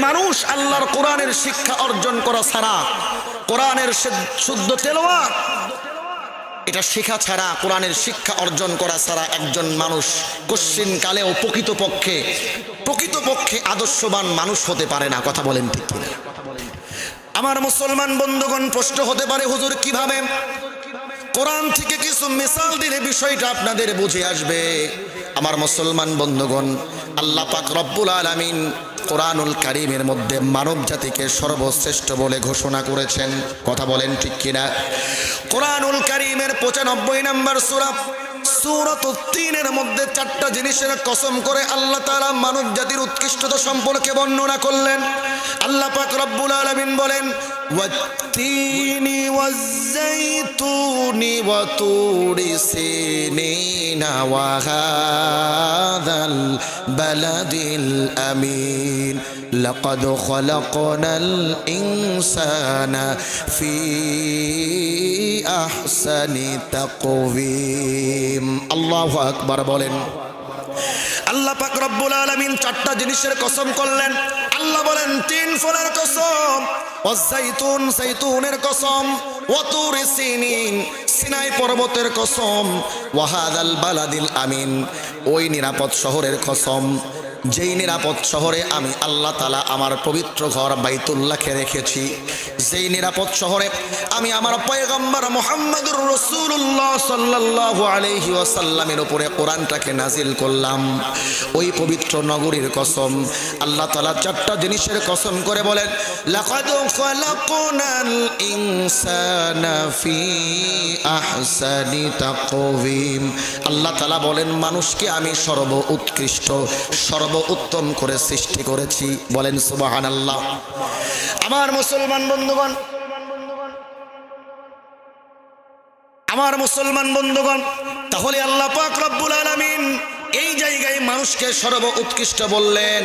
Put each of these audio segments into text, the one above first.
মানুষ আল্লাহর কোরআনের শিক্ষা অর্জন করা ছাড়া, কোরআনের শুদ্ধ তেলাওয়াত এটা শেখা ছাড়া, কোরআনের শিক্ষা অর্জন করা ছাড়া একজন মানুষ কশ্চিন কালেও প্রকৃতপক্ষে আদর্শবান মানুষ হতে পারে না। কথা বলেন ঠিক কিনা? আমার মুসলমান বন্ধুগণ, প্রশ্ন হতে পারে হুজুর কিভাবে? কোরআন থেকে কিছু মিসাল দিলে বিষয়টা আপনাদের বুঝে আসবে। আমার মুসলমান বন্ধুগণ, আল্লাহ পাক রব্বুল আলামিন কোরআনুল কারীমের মধ্যে মানব জাতিকে সর্বশ্রেষ্ঠ বলে ঘোষণা করেছেন। কথা বলেন ঠিক কিনা? কোরআনুল কারীমের 95 নম্বর সূরা সূরাতুত তিনের মধ্যে 4টা জিনিসের কসম করে আল্লাহ তাআলা মানব জাতির উৎকৃষ্টতা সম্পর্কে বর্ণনা করলেন। আল্লাহ পাক রব্বুল আলামিন বলেন, ওয়াত-তিনি ওয়াজ-যাইতুনি ওয়া তুরি সিনিনা ওয়া হাযাল বালাদিল আমিন লাকাদ খালাকনাল ইনসানা ফি আহসানি তাকওয়িম। আল্লাহু আকবার বলেন। আল্লাহ পাক রব্বুল আলামিন 4টা জিনিসের কসম করলেন। আল্লাহ বলেন 3 ফলের কসম, ওয়াজ-যাইতুন যাইতুনের কসম, ওয়া তুরি সিনিন সিনাই পর্বতের কসম, ওয়া হাযাল বালাদিল আমিন ওই নিরাপদ শহরের কসম যেই নিরাপদ শহরে আমি আল্লাহ তাআলা আমার পবিত্র ঘর বাইতুল্লাহকে রেখেছি, যেই নিরাপদ শহরে আমি আমার পয়গম্বর মুহাম্মদুর রাসূলুল্লাহ সাল্লাল্লাহু আলাইহি ওয়াসাল্লামের উপরে কোরআনটাকে নাজিল করলাম, ওই পবিত্র নগরীর কসম। আল্লাহ তাআলা 4টা জিনিসের কসম করে বলেন, লাকাদ খালাকনাল ইনসানা ফি আহসানি তাকওয়িম। আল্লাহ তাআলা বলেন, মানুষকে আমি সর্বোৎকৃষ্ট উত্তম করে সৃষ্টি করেছি। বলেন সুবহানাল্লাহ। আমার মুসলমান বন্ধুগণ, তাহলে আল্লাহ পাক রব্বুল আলামিন এই জায়গায় মানুষকে সর্বোৎকৃষ্ট বললেন,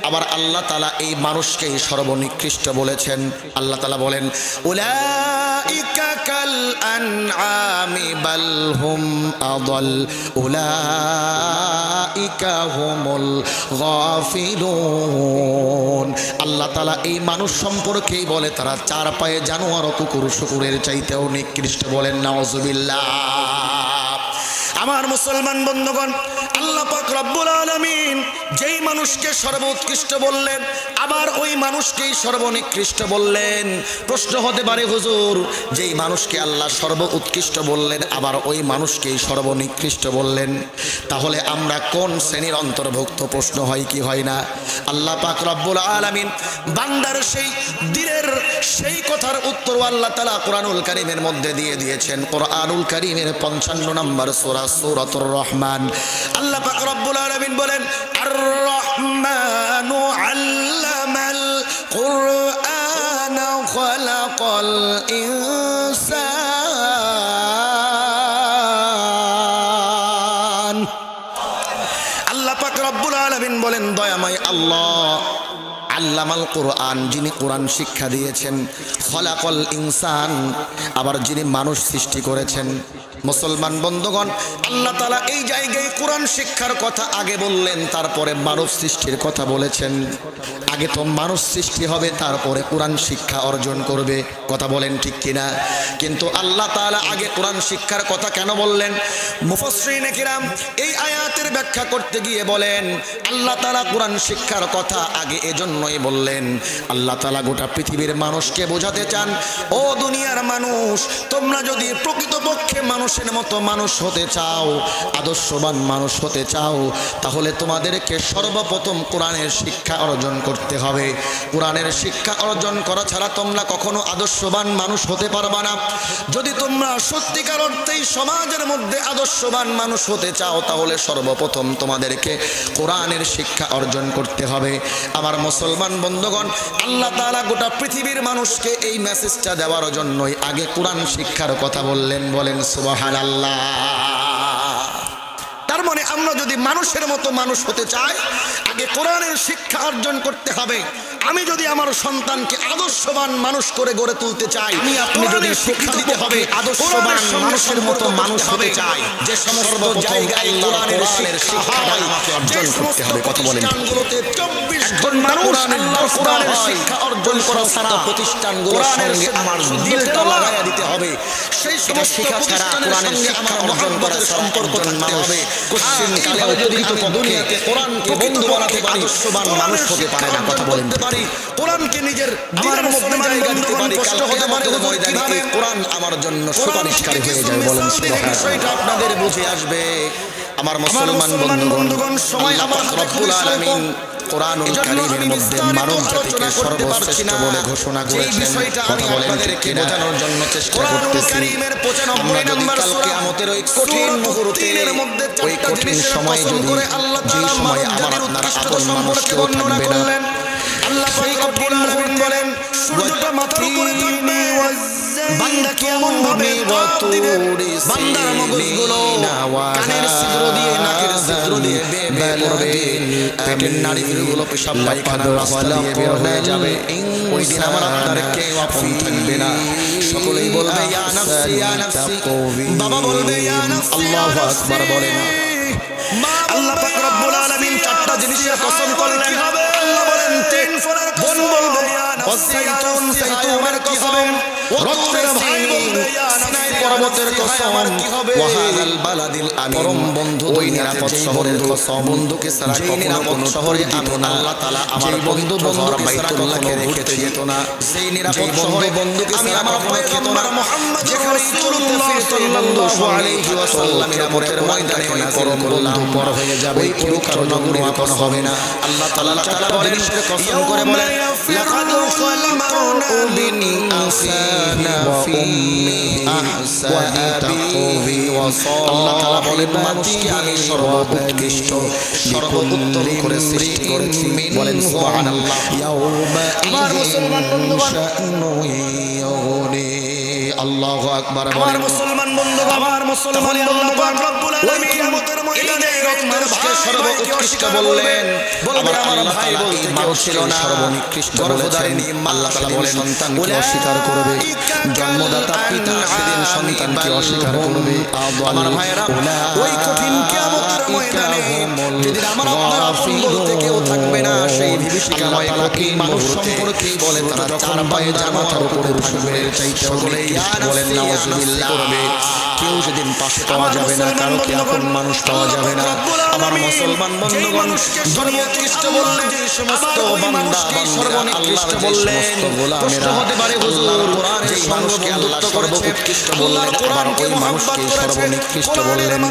আবার আল্লাহ তাআলা এই মানুষকেই সর্বনিকৃষ্ট বলেছেন। আল্লাহ তাআলা বলেন, উলাইকা কাল আনআমি বাল হুম আদাল উলাইকা হুমুল গাফিলুন। আল্লাহ তাআলা এই মানুষ সম্পর্কেই বলে তারা 4 পায়ে জানোয়ার ও কুকুর শুকুরের চাইতেও নিকৃষ্ট। বলেন নাউজুবিল্লাহ। আমার মুসলমান বন্ধুগণ, আল্লাহ পাক রব্বুল আলামিন যেই মানুষকে সর্বোৎকৃষ্ট বললেন, আবার ওই মানুষকেই সর্বনিকৃষ্ট বললেন। প্রশ্ন হতে পারে হুজুর, যেই মানুষকে আল্লাহ সর্বোৎকৃষ্ট বললেন আবার ওই মানুষকেই সর্বনিকৃষ্ট বললেন, তাহলে আমরা কোন শ্রেণীর অন্তর্ভুক্ত? প্রশ্ন হয় কি হয় না? আল্লাহ পাক রব্বুল আলামিন বান্দার সেই দিনের সেই কথার উত্তর আল্লাহ তাআলা কোরআনুল কারীমের মধ্যে দিয়ে দিয়েছেন। কোরআনুল কারীমের 55 নম্বর সূরা সূরাতুর রহমান। আল্লাহ পাক রব্বুল আলামিন বলেন, আর রহমানু আল্লামাল কুরআন খালাকাল ইনসান। আল্লাহ পাক রব্বুল আলামিন বলেন, দয়াময় আল্লাহ আল্লামাল কোরআন, যিনি কোরআন শিক্ষা দিয়েছেন, খলাকল ইনসান, আবার যিনি মানুষ সৃষ্টি করেছেন। মুসলমান বন্ধুগণ, আল্লাহ তাআলা এই জায়গায় কোরআন শিক্ষার কথা আগে বললেন, তারপরে মানব সৃষ্টির কথা বলেছেন। আগে তো মানুষ সৃষ্টি হবে, তারপরে কোরআন শিক্ষা অর্জন করবে। কথা বলেন ঠিক কিনা? কিন্তু আল্লাহ তাআলা আগে কোরআন শিক্ষার কথা কেন বললেন? মুফাসসিরিনে কিরাম এই আয়াতের ব্যাখ্যা করতে গিয়ে বলেন, আল্লাহ তাআলা কোরআন শিক্ষার কথা আগে এজন্যই বললেন, আল্লাহ তাআলা গোটা পৃথিবীর মানুষকে বোঝাতে চান, ও দুনিয়ার মানুষ, তোমরা যদি প্রকৃতপক্ষে মানুষের মতো মানুষ হতে চাও, আদর্শবান মানুষ হতে চাও, তাহলে তোমাদেরকে সর্বপ্রথম কোরআনের শিক্ষা অর্জন করতে হবে। কোরআনের শিক্ষা অর্জন করা ছাড়া তোমরা কখনো আদর্শবান মানুষ হতে পারবা না। যদি তোমরা সত্যিকার অর্থেই সমাজের মধ্যে আদর্শবান মানুষ হতে চাও, তাহলে সর্বপ্রথম তোমাদেরকে কোরআনের শিক্ষা অর্জন করতে হবে। আমার মুসলমান বন্ধুগণ, আল্লাহ তাআলা গোটা পৃথিবীর মানুষকে এই মেসেজটা দেওয়ার জন্যই আগে কোরআন শিক্ষার কথা বললেন। বলেন সুবহানাল্লাহ। তার মানে আমরা যদি মানুষের মতো মানুষ হতে চাই, আগে কোরআনের শিক্ষা অর্জন করতে হবে। আমি যদি আমার সন্তানকে আদর্শবান মানুষ করে গড়ে তুলতে চাই, আপনি যদি শিক্ষা দিতে হবে আদর্শবান মানুষের মতো মানুষ হতে চাই, যে সমস্ত জায়গায় কোরআনের শিক্ষা আমাকে অর্জন করতে হবে। কথা বলেন, 24 কোরআনের শিক্ষা অর্জন করা ছাড়া প্রতিষ্ঠানগুলোর সঙ্গে আমার দিলটা লাগাইয়া দিতে হবে। সেই সমস্ত শিক্ষা ছাড়া কোরআনের শিক্ষা অর্জন করার সম্পর্ক থাকতে হবে। কোশ্চেন কালে যদি দুনিয়াতে কোরআনকে বন্ধু বানাতে পারি, আদর্শবান মানুষ হতে পারে না। কথা বলতে পারি, কোরআনকে নিজের আমার মধ্যে জায়গা দিতে পারি, কষ্ট হতে পারে কিভাবে কোরআন আমার জন্য সুপারিশকারী হয়ে যায়। বলেন সুবহানাল্লাহ। সেটা আপনাদের বুঝে আসবে। আমার মুসলমান বন্ধুগণ, সময় আমার রব্বুল আলামিন কোরআনুল কারীমের মধ্যে মানব জাতিকে সর্বশ্রেষ্ঠ বলে ঘোষণা করেছেন। কথা বলেন, আপনাদেরকে বোঝানোর জন্য চেষ্টা করতেছি। আমরা যদি কাল কিয়ামতের ওই কঠিন মুহূর্তে, ওই কঠিন সময়ে যদি, যে সময়ে আমার আপনার আপন মানুষ কেউ থাকবে না, আল্লাহ সেই কঠিন মুহূর্তে বলেন সূর্যটা মাথার উপরে থাকবে, বান্দা কেমন ভাবে দিবে, বান্দার মগজগুলো কানের ছিদ্র দিয়ে, নাকের ছিদ্র দিয়ে বের করবে, পেটের নাড়িগুলো পেশাব পায়খানার রাস্তা দিয়ে বের হয়ে যাবে। ওই দিন আমার আপনার কেউ আপন থাকবে না। সকলেই বলবে ইয়া নাফসি ইয়া নাফসি, বাবা বলবে ইয়া নাফসি। আল্লাহু আকবার বলেন। আল্লাহ পাক রব্বুল আলামিন চারটা জিনিসের কসম করলেন। কি হবে? আল্লাহ বলেন তিন ফলের কসম বলবে ইয়া নাফসি, সাইতুমের কসম, রক্তের ভাই বলবে ইয়া নাফসি, পর্বতের কসম, ওয়াহাদাল বালাদিল আমিন, পরম বন্ধু ওই নিরাপদ শহরের কসম। বন্ধুকে ছাড়া কখনো কোন শহরে যেত না আল্লাহ তাআলা। আমার বন্ধু বন্ধুকে বাইতুল্লাহকে রেখে যেত না। সেই নিরাপদ শহরে বন্ধুকে ছাড়া কখনো খেত না। মুহাম্মদ রাসূলুল্লাহ সাল্লাল্লাহু আলাইহি ওয়াসাল্লামের আমরের ময়দানে ওই পরম বন্ধু পর হয়ে যাবে, কেউ কারো নগরী আপন হবে না। আল্লাহ তাআলা বলেন, কসম করে বলেন লাকাদ খালাকনা বিনি আসানা ফি আহসানি ওয়াসাল। আল্লাহ তাআলা বলেন, মানুষকে আমি সর্বোৎকৃষ্ট সর্বোত্তম করে সৃষ্টি করেছি। বলেন সুবহানাল্লাহ। আমার মুসলমান বন্ধুগণ, আল্লাহু আকবার। আমার মুসলমান বন্ধুগণ, আমার মুসলমান আল্লাহ পাক রব্বুল আলামিন কিয়ামতের ময়দানে মানুষকে সর্বোৎকৃষ্ট বললেন। বলবে আমার ভাই বলতে মানুষ ছিল না, সর্বনিকৃষ্ট বলেছেন। আল্লাহ তাআলা বলেন, সন্তানকে অস্বীকার করবে, জন্মদাতা পিতা সেদিন সন্তানকে অস্বীকার করবে। আমার ভাইরা, ওই কঠিন কিয়ামতের ময়দানে যেদিন আমার আপনার আপন বলতে কেউ থাকবে না, সেই বিভীষিকাময় কঠিন মানুষ সম্পর্কে বলে তারা যখন পায়ে জামাতার উপরে থাকবে, সকলে বলেন নাউযুবিল্লাহ করবে। কেউ যেদিন পাশে পাওয়া যাবে না, কারো কি আপন মানুষ পাওয়া যাবে না। আমার মুসলমান বন্ধুগণ, সর্বোৎকৃষ্ট বললেন যে সমস্ত বান্দা সর্বনিকৃষ্ট বললেন। প্রশ্ন হতে পারে হুজুর, যে মানুষকে আল্লাহ সর্বোৎকৃষ্ট বললেন, আবার ওই মানুষকে সর্বনিকৃষ্ট বললেন,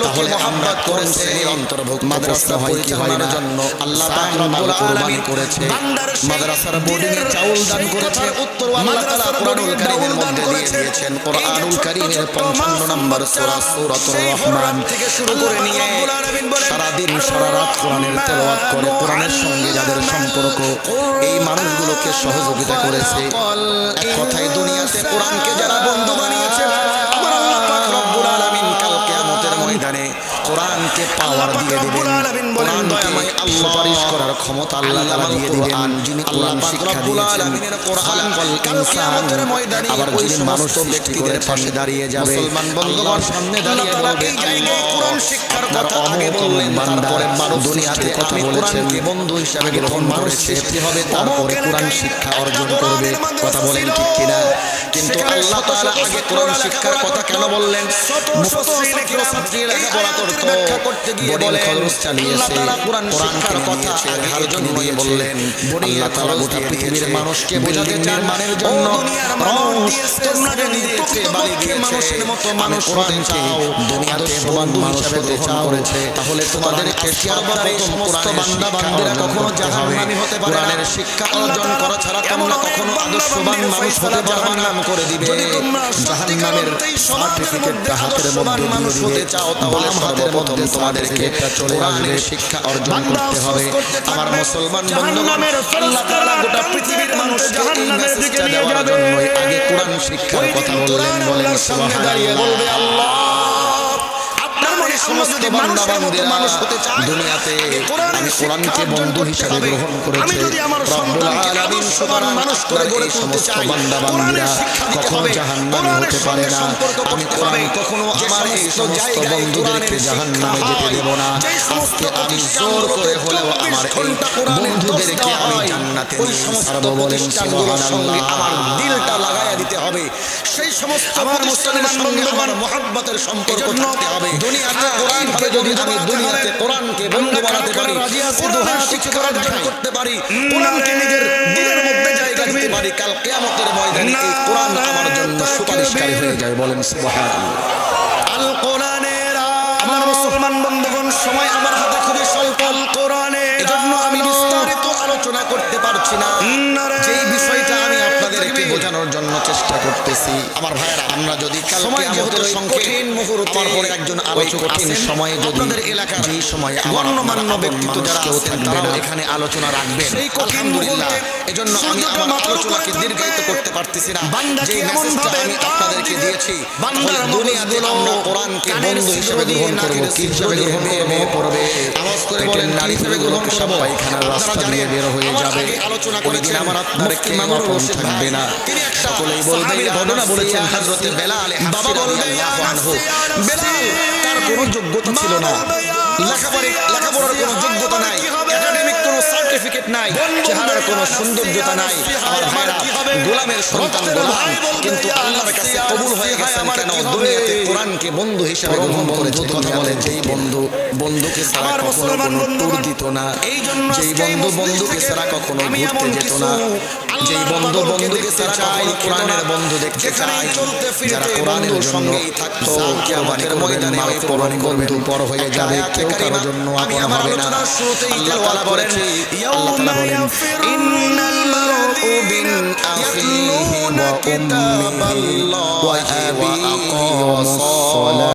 তাহলে আমরা কোন শ্রেণীর অন্তর্ভুক্ত? মাদ্রাসা হয় কি হয় না জন্য আল্লাহ পাক রব্বুল আলামিন করেছে, মাদ্রাসার বোর্ডিং এ চাউল দান করেছে, উত্তর আল্লাহ তাআলা কোরআনুল কারীমের মধ্যে দিয়ে দিয়েছেন। কোরআনুল কারীমের 55 নম্বর সূরা সূরাতুর রহমান থেকে শুরু করে নিয়ে সারা দিন সারা রাত কোরআনের তেলাওয়াত করে, কোরআনের সঙ্গে যাদের সম্পর্ক, এই মানুষগুলোকে সহযোগিতা করেছে। এক কথায় দুনিয়াতে কোরআনকে যারা বন্ধু বানিয়েছে, আমার আল্লাহ পাক রব্বুল আলামিন কাল কিয়ামতের ময়দানে কোরআনকে পাওয়ার দিয়ে দিবেন। কোরআনকে সুপারিশ করার ক্ষমতা আল্লাহ তাআলা দিয়ে দিবেন। যিনি কোরআন শিক্ষা দিয়েছেন, খালাকাল ইনসান, আবার যিনি মানুষ ব্যক্তিদের পাশে দাঁড়িয়ে যাবে, মুসলমান বন্ধুগণ সামনে দাঁড়িয়ে বলবে, আল্লাহ কোরআন শিক্ষার কথা আগে বললেন, তারপরে মানুষ দুনিয়াতে কথা বলেছেন, বন্ধু হিসাবে গ্রহণ মানুষ সৃষ্টি হবে, তারপরে কোরআন শিক্ষা অর্জন করবে। কথা বলেন ঠিক কিনা? কিন্তু আল্লাহ তাআলা আগে কোরআন শিক্ষার কথা কেন বললেন? মুফাসসিরিন কিরাম লেখাপড়া করতে গিয়ে বলেন, খরচ চালিয়েছে, কোরআন শিক্ষার কথা আগে জন্য বললেন। আল্লাহ তাআলা গোটা পৃথিবীর মানুষকে বোঝাতে চান, মানের জন্য তোমরা যদি প্রকৃতপক্ষে মানুষের মতো মানুষ হতে চাও, দুনিয়াতে বন্ধু হিসেবে গ্রহণ করেছে, তাহলে তোমাদেরকে সর্বপ্রথম সমস্ত বান্দা বান্দিরা কখনো জাহান্নামী হতে পারে না। কোরআনের শিক্ষা অর্জন করা ছাড়া তোমরা কখনো আদর্শবান মানুষ হতে পারবে না। করে দিবে জাহান্নামের সার্টিফিকেটটা হাতের মধ্যে মানুষ হতে চাও, তাহলে সর্বপ্রথম তোমাদেরকে কোরআনের শিক্ষা অর্জন করতে হবে। আমার মুসলমান বন্ধুগণ, আল্লাহ তাআলা গোটা পৃথিবীর মানুষকে এই মেসেজটা দেওয়ার জন্যই আগে কোরআন শিক্ষার কথা বললেন। বলেন সুবহানাল্লাহ। বলবে আল্লাহ সমস্ত বান্দা বান্দীরা দুনিয়াতে আমি কোরআনকে বন্ধু হিসেবে গ্রহণ করেছি। রব্বুল আলামিন মানুষ করে গড়ে তুলতে চাই, কোরআনের শিক্ষা দিতে হবে, কোরআনের সঙ্গে সম্পর্ক করতে হবে। কখনো আমার এই সমস্ত বন্ধুদেরকে জাহান্নামে যেতে দেব না। আজকে আমি জোর করে হলেও আমার বন্ধুদেরকে আমি জান্নাতে নিয়ে ছাড়বো। বলেন সুবহানাল্লাহ। আমার দিলটা লাগায়া দিতে হবে, সেই সমস্ত আমার মুসলমান সঙ্গে আমার মহব্বতের সম্পর্ক থাকতে হবে। দুনিয়াতে কোরআনকে যদি আমি দুনিয়াতে কোরআনকে বন্ধু বানাতে পারি, কোরআনের শিক্ষা অর্জন করতে পারি, কোরআনকে নিজের দিলের মধ্যে জায়গা দিতে পারি, কাল কিয়ামতের ময়দানে এই কোরআন আমার জন্য সুপারিশকারী হয়ে যায়। বলেন সুবহানাল্লাহ। আল কোরআনের আমার মুসলমান বন্ধুগণ, সময় আমার হাতে খুবই স্বল্প। আল কোরআনের এজন্য আমি বিস্তারিত আলোচনা করতে পারছি না। যেই বিষয়টা আমি আপনাদেরকে বোঝানোর জন্য চেষ্টা করতেছি, আমার ভাইয়েরা, আমরা যদি সময় যেহেতু কঠিন মুহূর্তে আমার পরে একজন আলোচক কঠিন সময়ে যদি আপনাদের এলাকার যেই সময় গণ্যমান্য ব্যক্তিত্ব যারা আছেন তারাও এখানে আলোচনা রাখবেন, সেই কঠিন মুহূর্তে এজন্য আমি আমার আলোচনাকে দীর্ঘায়িত করতে পারতেছি না। যেই মেসেজটা আমি আপনাদেরকে দিয়েছি, বান্দার দুনিয়াতে আমরা কোরআনকে বন্ধু হিসেবে গ্রহণ করব, কি হিসেবে গ্রহণ করবে, আওয়াজ করে বলেন নারী হিসেবে গ্রহণ করব, পায়খানার রাস্তা দিয়ে বের হয়ে যাবে। আলোচনা করেছেন আমার আপনার কি মামুর রশিদ থাকবে না, তিনি একটা সকলেই বলবে ঘটনা বলেছেন হযরত বেলাল। বাবা বলবে বেলাল তার কোনো যোগ্যতা ছিল না, লেখাপড়ার কোনো যোগ্যতা নাই, একাডেমিক কোনো সার্টিফিকেট নাই, চেহারার কোনো সৌন্দর্যতা নাই। আমার ভাইরা, গোলামের সন্তান গোলাম, কিন্তু আল্লাহর কাছে কবুল হয়ে গেছেন কেন? দুনিয়াতে কোরআনকে বন্ধু হিসেবে গ্রহণ করেছে। কথা বলেন, যেই বন্ধুকে ছাড়া কখনো কোনো ট্যুর দিত না, যেই বন্ধুকে ছাড়া কখনো ঘুরতে যেত না, যেই বন্ধুকে ছাড়া কখনো কোরআনের বন্ধু দেখতে চায়, যারা কোরআনের সঙ্গেই থাকতো, কিয়ামতের ময়দানে ওই পরম বন্ধু পর হয়ে যাবে, কেউ কারোর জন্য আপন হবে না। আল্লাহ তাআলা বলেন, ইন্নাল মার'উ বিন আখিহি ওয়া উম্মিহি ওয়া আবিহি ওয়া